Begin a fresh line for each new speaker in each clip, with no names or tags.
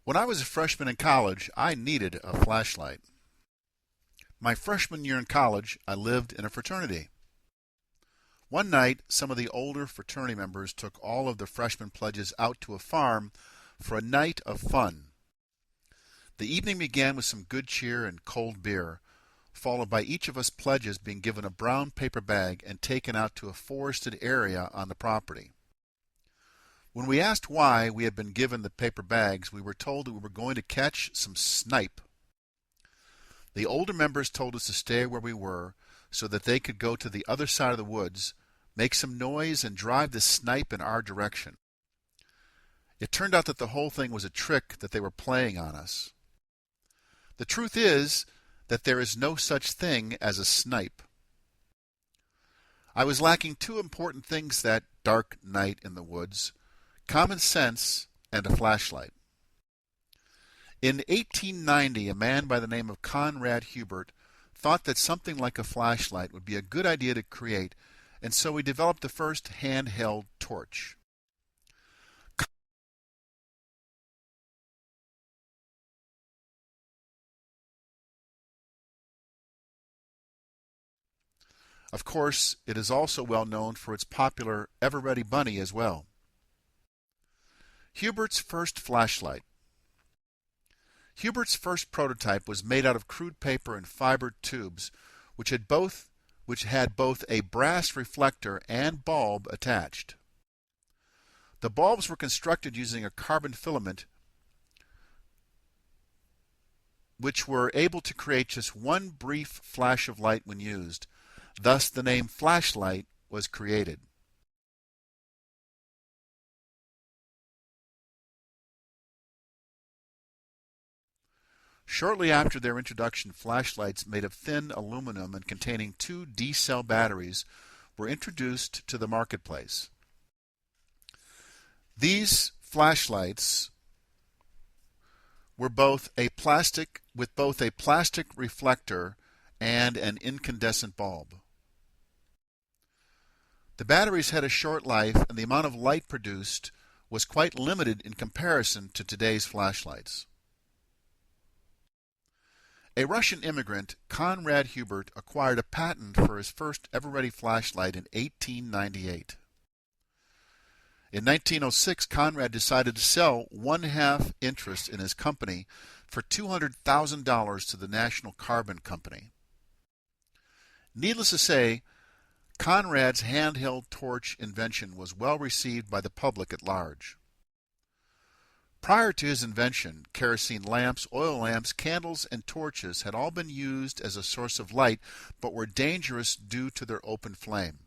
When I was a freshman in college, I needed a flashlight. My freshman year in college, I lived in a fraternity. One night, some of the older fraternity members took all of the freshman pledges out to a farm for a night of fun. The evening began with some good cheer and cold beer, followed by each of us pledges being given a brown paper bag and taken out to a forested area on the property. When we asked why we had been given the paper bags, we were told that we were going to catch some snipe. The older members told us to stay where we were so that they could go to the other side of the woods, make some noise, and drive the snipe in our direction. It turned out that the whole thing was a trick that they were playing on us. The truth is that there is no such thing as a snipe. I was lacking two important things that dark night in the woods: common sense and a flashlight. In 1890, a man by the name of Conrad Hubert thought that something like a flashlight would be a good idea to create, and so he developed the first handheld torch. Of course, it is also well known for its popular Ever-Ready Bunny as well. Hubert's first flashlight. Hubert's first prototype was made out of crude paper and fibered tubes, which had both a brass reflector and bulb attached. The bulbs were constructed using a carbon filament, which were able to create just one brief flash of light when used. Thus, the name flashlight was created. Shortly after their introduction, flashlights made of thin aluminum and containing two D-cell batteries were introduced to the marketplace. These flashlights were both a plastic reflector and an incandescent bulb. The batteries had a short life, and the amount of light produced was quite limited in comparison to today's flashlights. A Russian immigrant, Conrad Hubert, acquired a patent for his first ever-ready flashlight in 1898. In 1906, Conrad decided to sell one-half interest in his company for $200,000 to the National Carbon Company. Needless to say, Conrad's handheld torch invention was well received by the public at large. Prior to his invention, kerosene lamps, oil lamps, candles, and torches had all been used as a source of light, but were dangerous due to their open flame.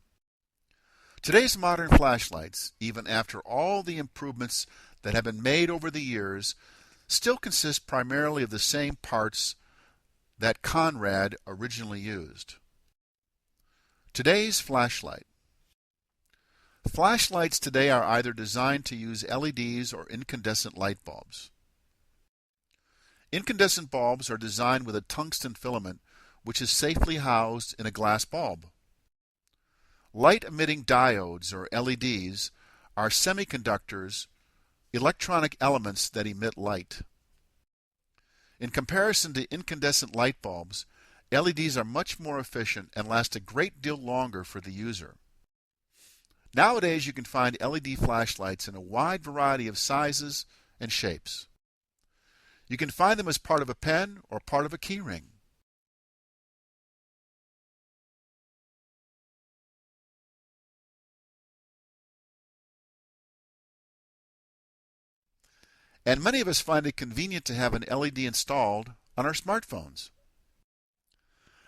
Today's modern flashlights, even after all the improvements that have been made over the years, still consist primarily of the same parts that Conrad originally used. Today's flashlight. Flashlights today are either designed to use LEDs or incandescent light bulbs. Incandescent bulbs are designed with a tungsten filament, which is safely housed in a glass bulb. Light-emitting diodes, or LEDs, are semiconductors, electronic elements that emit light. In comparison to incandescent light bulbs, LEDs are much more efficient and last a great deal longer for the user. Nowadays, you can find LED flashlights in a wide variety of sizes and shapes. You can find them as part of a pen or part of a key ring. And many of us find it convenient to have an LED installed on our smartphones.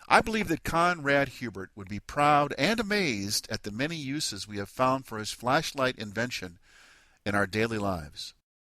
I believe that Conrad Hubert would be proud and amazed at the many uses we have found for his flashlight invention in our daily lives.